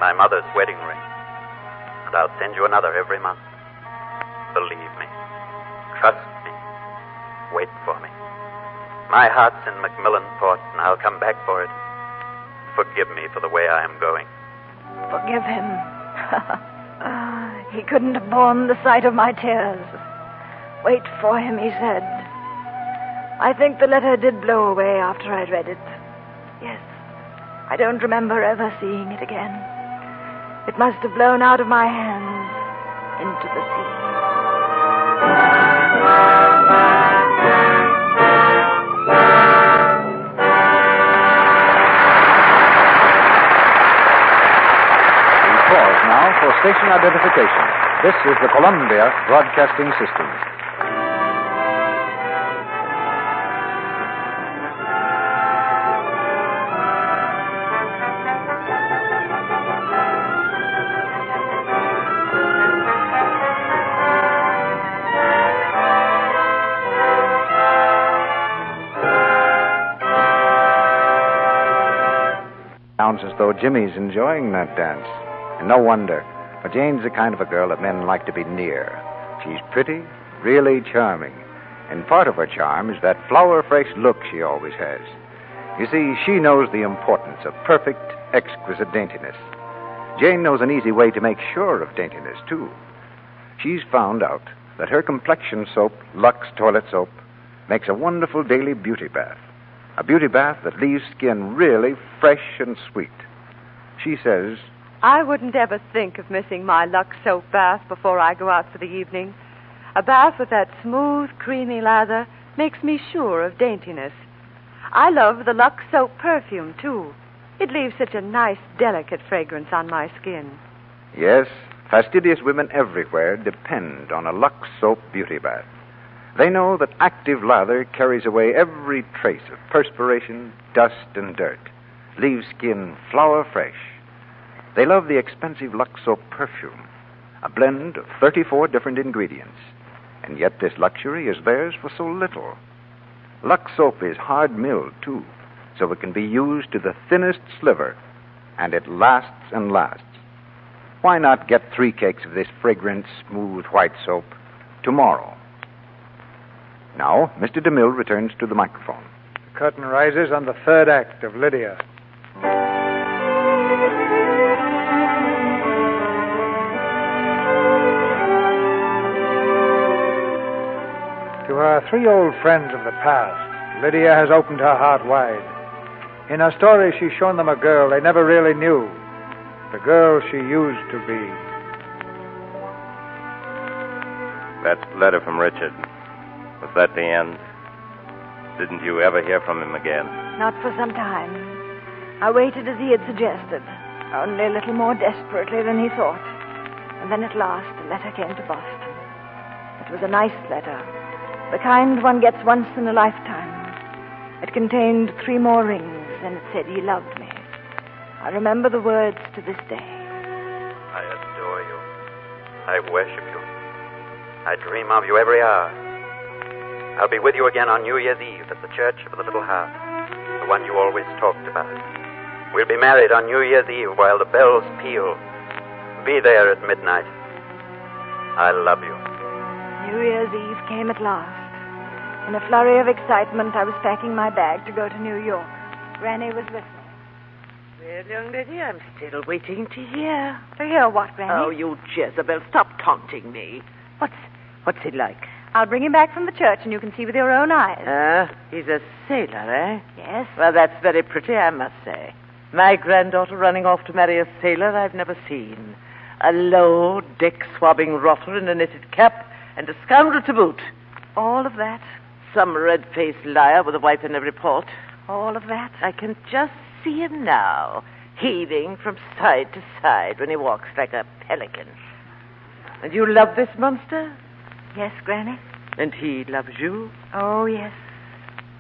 my mother's wedding ring, and I'll send you another every month. Believe me. Trust me. Wait for me. My heart's in Macmillan Port, and I'll come back for it. Forgive me for the way I am going. Forgive him. He couldn't have borne the sight of my tears. Wait for him, he said. I think the letter did blow away after I'd read it. Yes. I don't remember ever seeing it again. It must have blown out of my hands into the sea. We pause now for station identification. This is the Columbia Broadcasting System. Sounds as though Jimmy's enjoying that dance. And no wonder, for Jane's the kind of a girl that men like to be near. She's pretty, really charming. And part of her charm is that flower-fresh look she always has. You see, she knows the importance of perfect, exquisite daintiness. Jane knows an easy way to make sure of daintiness, too. She's found out that her complexion soap, Lux Toilet Soap, makes a wonderful daily beauty bath. A beauty bath that leaves skin really fresh and sweet. She says, I wouldn't ever think of missing my Lux soap bath before I go out for the evening. A bath with that smooth, creamy lather makes me sure of daintiness. I love the Lux soap perfume, too. It leaves such a nice, delicate fragrance on my skin. Yes, fastidious women everywhere depend on a Lux soap beauty bath. They know that active lather carries away every trace of perspiration, dust, and dirt, leaves skin flower fresh. They love the expensive Lux soap perfume, a blend of 34 different ingredients. And yet this luxury is theirs for so little. Lux soap is hard milled, too, so it can be used to the thinnest sliver, and it lasts and lasts. Why not get 3 cakes of this fragrant, smooth white soap tomorrow? Now, Mr. DeMille returns to the microphone. The curtain rises on the third act of Lydia. To her 3 old friends of the past, Lydia has opened her heart wide. In her story, she's shown them a girl they never really knew, the girl she used to be. That letter from Richard, was that the end? Didn't you ever hear from him again? Not for some time. I waited as he had suggested, only a little more desperately than he thought. And then at last a letter came to Boston. It was a nice letter, the kind one gets once in a lifetime. It contained 3 more rings, and it said he loved me. I remember the words to this day. I adore you. I worship you. I dream of you every hour. I'll be with you again on New Year's Eve at the Church of the Little Heart, the one you always talked about. We'll be married on New Year's Eve while the bells peal. Be there at midnight. I love you. New Year's Eve came at last. In a flurry of excitement, I was packing my bag to go to New York. Granny was with me. Well, young lady, I'm still waiting to hear. To hear what, Granny? Oh, you Jezebel, stop taunting me. What's he like? I'll bring him back from the church, and you can see with your own eyes. He's a sailor, eh? Yes. Well, that's very pretty, I must say. My granddaughter running off to marry a sailor I've never seen. A low, deck-swabbing rotter in a knitted cap, and a scoundrel to boot. All of that? Some red-faced liar with a wife in every port. All of that? I can just see him now, heaving from side to side when he walks like a pelican. And you love this monster? Yes, Granny. And he loves you? Oh, yes.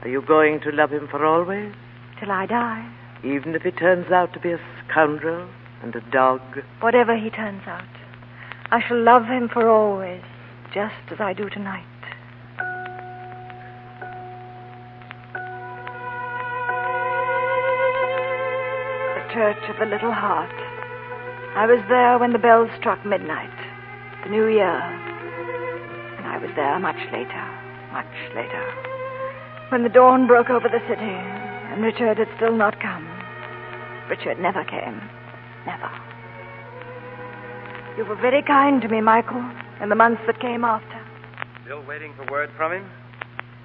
Are you going to love him for always? Till I die. Even if he turns out to be a scoundrel and a dog? Whatever he turns out, I shall love him for always, just as I do tonight. The Church of the Little Heart. I was there when the bells struck midnight, the New Year. And I was there much later. When the dawn broke over the city, and Richard had still not come. Richard never came. Never. You were very kind to me, Michael, in the months that came after. Still waiting for word from him?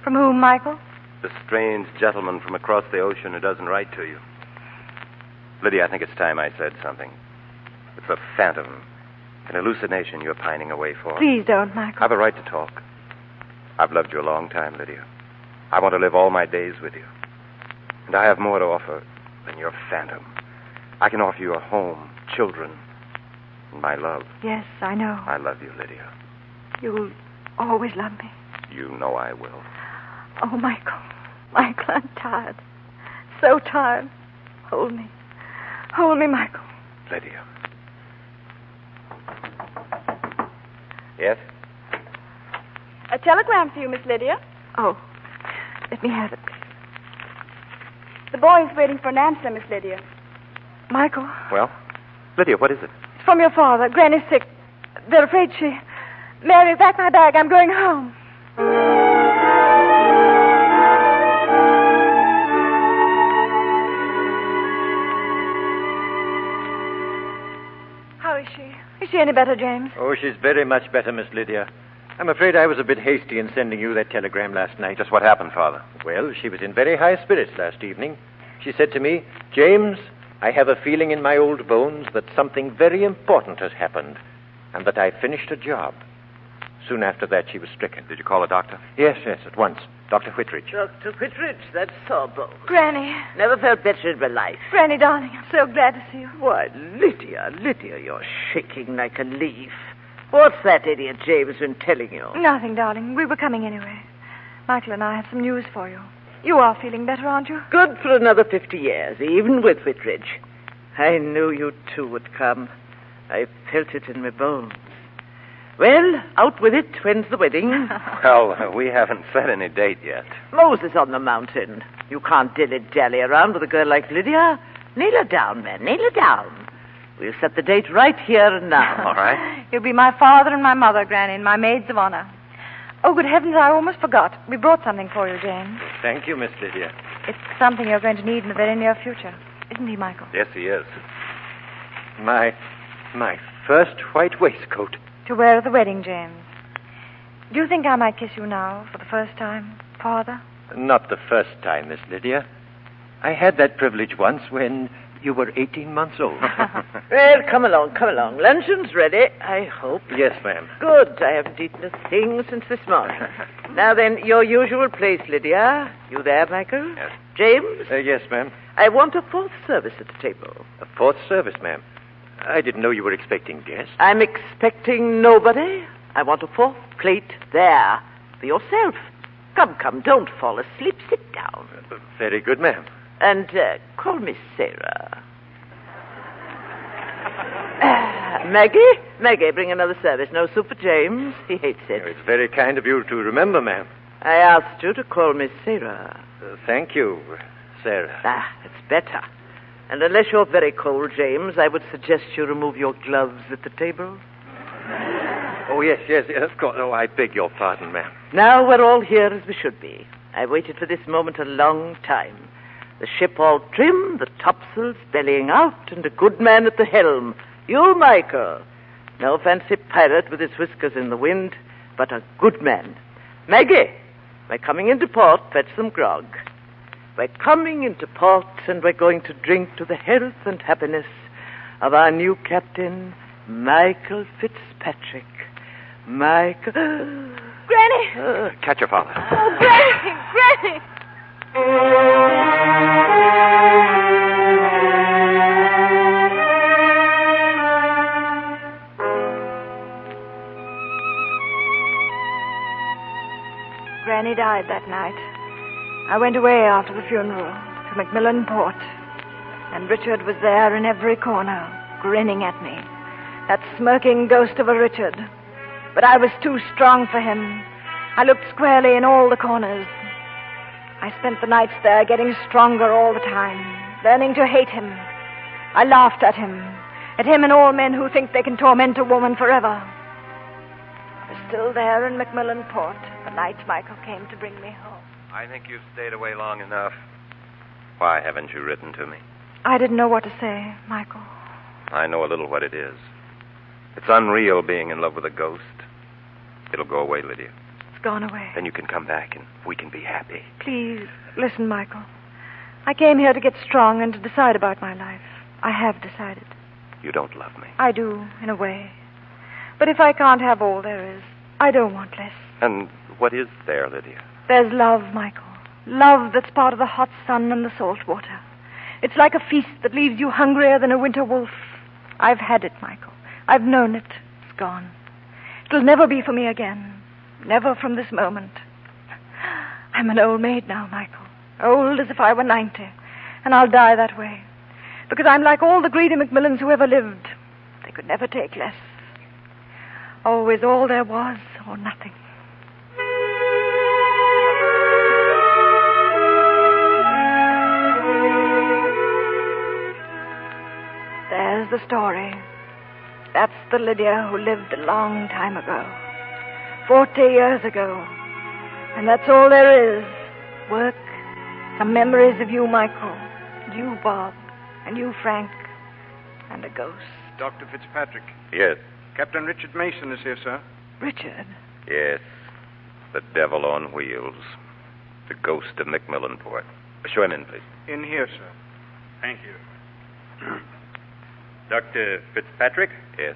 From whom, Michael? The strange gentleman from across the ocean who doesn't write to you. Lydia, I think it's time I said something. It's a phantom, an hallucination you're pining away for. Please don't, Michael. I've a right to talk. I've loved you a long time, Lydia. I want to live all my days with you. And I have more to offer than your phantom. I can offer you a home, children, and my love. Yes, I know. I love you, Lydia. You'll always love me. You know I will. Oh, Michael. Michael, I'm tired. So tired. Hold me. Hold me, Michael. Lydia. Yes? A telegram for you, Miss Lydia. Oh, let me have it. The boy is waiting for an answer, Miss Lydia. Michael? Well, Lydia, what is it? It's from your father. Granny's sick. They're afraid she... Mary, pack my bag. I'm going home. How is she? Is she any better, James? Oh, she's very much better, Miss Lydia. I'm afraid I was a bit hasty in sending you that telegram last night. Just what happened, Father? Well, she was in very high spirits last evening. She said to me, James, I have a feeling in my old bones that something very important has happened and that I finished a job. Soon after that, she was stricken. Did you call a doctor? Yes, at once. Dr. Whitridge. Dr. Whitridge, that's Sawbones. Granny. Never felt better in my life. Granny, darling, I'm so glad to see you. Why, Lydia, you're shaking like a leaf. What's that idiot James been telling you? Nothing, darling. We were coming anyway. Michael and I have some news for you. You are feeling better, aren't you? Good for another 50 years, even with Whitridge. I knew you two would come. I felt it in my bones. Well, out with it. When's the wedding? Well, we haven't set any date yet. Moses on the mountain. You can't dilly-dally around with a girl like Lydia. Nail her down, man. Nail her down. We'll set the date right here and now. All right. You'll be my father and my mother, Granny, and my maids of honor. Oh, good heavens, I almost forgot. We brought something for you, James. Thank you, Miss Lydia. It's something you're going to need in the very near future. Isn't he, Michael? Yes, he is. My first white waistcoat. To wear at the wedding, James. Do you think I might kiss you now for the first time, Father? Not the first time, Miss Lydia. I had that privilege once when you were 18 months old. Well, come along. Luncheon's ready, I hope. Yes, ma'am. Good. I haven't eaten a thing since this morning. Now then, your usual place, Lydia. You there, Michael? Yes. James? Yes, ma'am. I want a fourth service at the table. A fourth service, ma'am. I didn't know you were expecting guests. I'm expecting nobody. I want a fourth plate there for yourself. Come, don't fall asleep. Sit down. Very good, ma'am. And call me Sarah. Maggie, bring another service. No soup for James. He hates it. It's very kind of you to remember, ma'am. I asked you to call me Sarah. Thank you, Sarah. It's better. And unless you're very cold, James, I would suggest you remove your gloves at the table. Oh, yes, of course. Oh, I beg your pardon, ma'am. Now we're all here as we should be. I waited for this moment a long time. The ship all trim, the topsails bellying out, and a good man at the helm. You, Michael. No fancy pirate with his whiskers in the wind, but a good man. Maggie, by coming into port, fetch some grog. We're coming into port, and we're going to drink to the health and happiness of our new captain, Michael Fitzpatrick. Michael... Granny! Catch your father. Oh, Granny! Granny died that night. I went away after the funeral to Macmillan Port, and Richard was there in every corner, grinning at me. That smirking ghost of a Richard. But I was too strong for him. I looked squarely in all the corners. I spent the nights there getting stronger all the time, learning to hate him. I laughed at him and all men who think they can torment a woman forever. I was still there in Macmillan Port the night Michael came to bring me home. I think you've stayed away long enough. Why haven't you written to me? I didn't know what to say, Michael. I know a little what it is. It's unreal being in love with a ghost. It'll go away, Lydia. It's gone away. Then you can come back and we can be happy. Please, listen, Michael. I came here to get strong and to decide about my life. I have decided. You don't love me. I do, in a way. But if I can't have all there is, I don't want less. And what is there, Lydia? There's love, Michael. Love that's part of the hot sun and the salt water. It's like a feast that leaves you hungrier than a winter wolf. I've had it, Michael. I've known it. It's gone. It'll never be for me again. Never from this moment. I'm an old maid now, Michael. Old as if I were 90. And I'll die that way. Because I'm like all the greedy Macmillans who ever lived. They could never take less. Always all there was or nothing. There's the story. That's the Lydia who lived a long time ago. 40 years ago. And that's all there is. Work, some memories of you, Michael, and you, Bob, and you, Frank, and a ghost. Dr. Fitzpatrick. Yes. Captain Richard Mason is here, sir. Richard? Yes. The devil on wheels. The ghost of Macmillan Port. Show him in, please. In here, sir. Thank you. Dr. Fitzpatrick? Yes.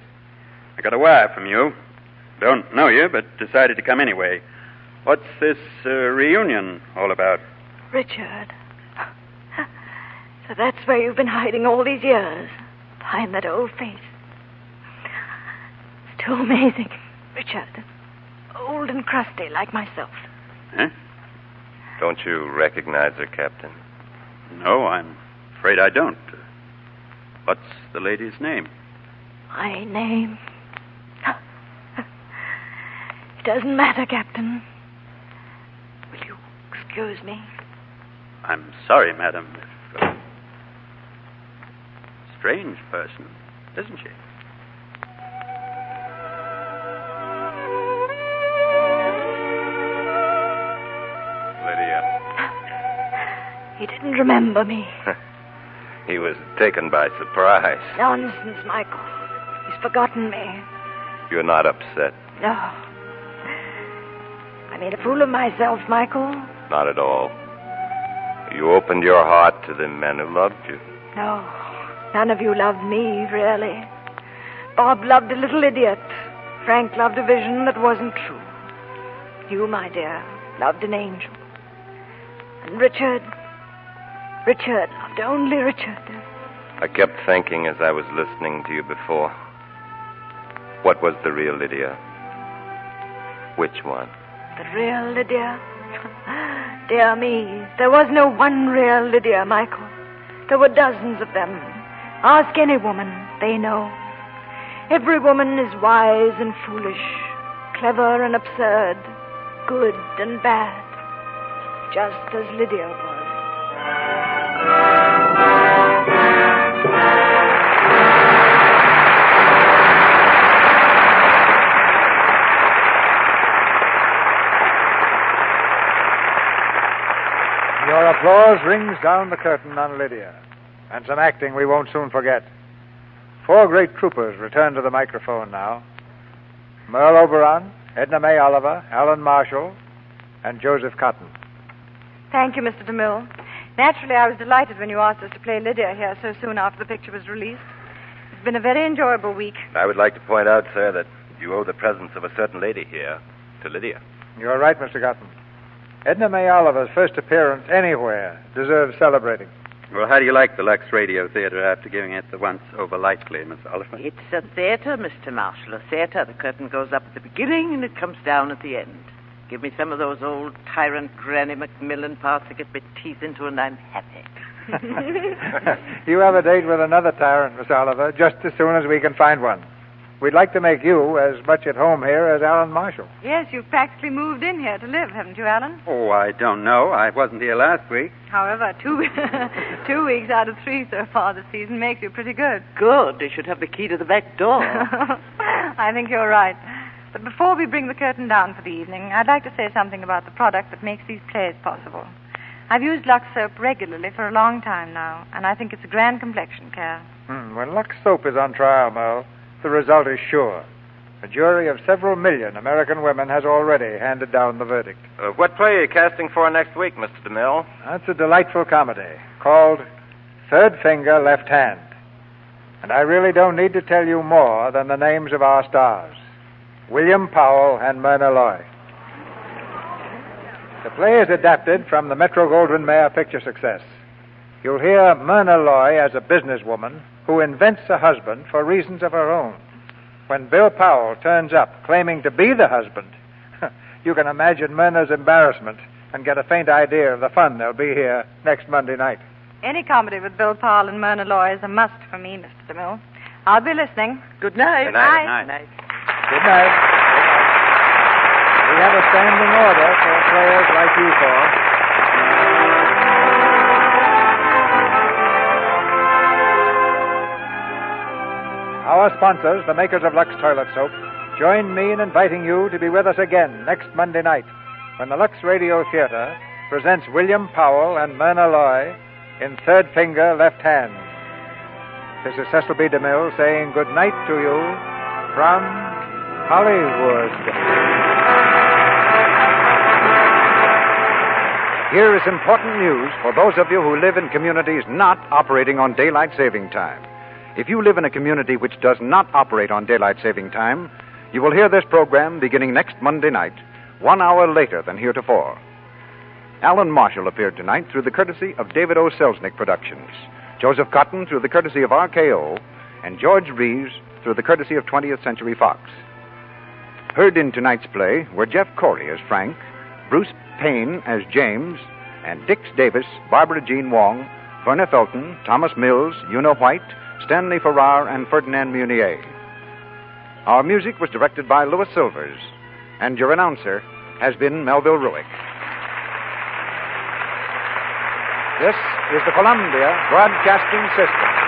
I got a wire from you. Don't know you, but decided to come anyway. What's this reunion all about? Richard. So that's where you've been hiding all these years, behind that old face. It's too amazing, Richard. Old and crusty like myself. Huh? Don't you recognize her, Captain? No, I'm afraid I don't. What's the lady's name? My name? It doesn't matter, Captain. Will you excuse me? I'm sorry, madam. Strange person, isn't she? Lydia. He didn't remember me. He was taken by surprise. Nonsense, Michael. He's forgotten me. You're not upset. No. I made a fool of myself, Michael. Not at all. You opened your heart to the men who loved you. No. None of you loved me, really. Bob loved a little idiot. Frank loved a vision that wasn't true. You, my dear, loved an angel. And Richard loved only Richard. I kept thinking as I was listening to you before. What was the real Lydia? Which one? The real Lydia? Dear me, there was no one real Lydia, Michael. There were dozens of them. Ask any woman, they know. Every woman is wise and foolish, clever and absurd, good and bad, just as Lydia was. Your applause rings down the curtain on Lydia, and some acting we won't soon forget. 4 great troopers return to the microphone now. Merle Oberon, Edna May Oliver, Alan Marshall, and Joseph Cotton. Thank you, Mr. DeMille. Naturally, I was delighted when you asked us to play Lydia here so soon after the picture was released. It's been a very enjoyable week. I would like to point out, sir, that you owe the presence of a certain lady here to Lydia. You're right, Mr. Cotton. Edna May Oliver's first appearance anywhere deserves celebrating. Well, how do you like the Lux Radio Theater after giving it the once-over lightly, Miss Oliver? It's a theater, Mr. Marshall, a theater. The curtain goes up at the beginning and it comes down at the end. Give me some of those old tyrant Granny Macmillan parts to get my teeth into and I'm happy. You have a date with another tyrant, Miss Oliver, just as soon as we can find one. We'd like to make you as much at home here as Alan Marshall. Yes, you've practically moved in here to live, haven't you, Alan? Oh, I don't know. I wasn't here last week. However, 2 weeks out of 3 so far this season makes you pretty good. Good. You should have the key to the back door. I think you're right. But before we bring the curtain down for the evening, I'd like to say something about the product that makes these plays possible. I've used Lux soap regularly for a long time now, and I think it's a grand complexion care. When Lux soap is on trial, Merle, the result is sure. A jury of several million American women has already handed down the verdict. What play are you casting for next week, Mr. DeMille? That's a delightful comedy called Third Finger, Left Hand. And I really don't need to tell you more than the names of our stars, William Powell and Myrna Loy. The play is adapted from the Metro-Goldwyn-Mayer picture success. You'll hear Myrna Loy as a businesswoman who invents a husband for reasons of her own. When Bill Powell turns up claiming to be the husband, you can imagine Myrna's embarrassment and get a faint idea of the fun there'll be here next Monday night. Any comedy with Bill Powell and Myrna Loy is a must for me, Mr. DeMille. I'll be listening. Good night. Good night. Good night. Good night. We have a standing order for players like you four. Our sponsors, the makers of Lux Toilet Soap, join me in inviting you to be with us again next Monday night when the Lux Radio Theater presents William Powell and Myrna Loy in Third Finger, Left Hand. This is Cecil B. DeMille saying good night to you from Hollywood. Here is important news for those of you who live in communities not operating on daylight saving time. If you live in a community which does not operate on daylight saving time, You will hear this program beginning next Monday night, 1 hour later than heretofore. Alan Marshall appeared tonight through the courtesy of David O. Selznick Productions, Joseph Cotton through the courtesy of RKO, and George Reeves through the courtesy of 20th Century Fox. Heard in tonight's play were Jeff Corey as Frank, Bruce Payne as James, and Dix Davis, Barbara Jean Wong, Verna Felton, Thomas Mills, Una White, Stanley Farrar, and Ferdinand Munier. Our music was directed by Louis Silvers, and your announcer has been Melville Ruick. This is the Columbia Broadcasting System.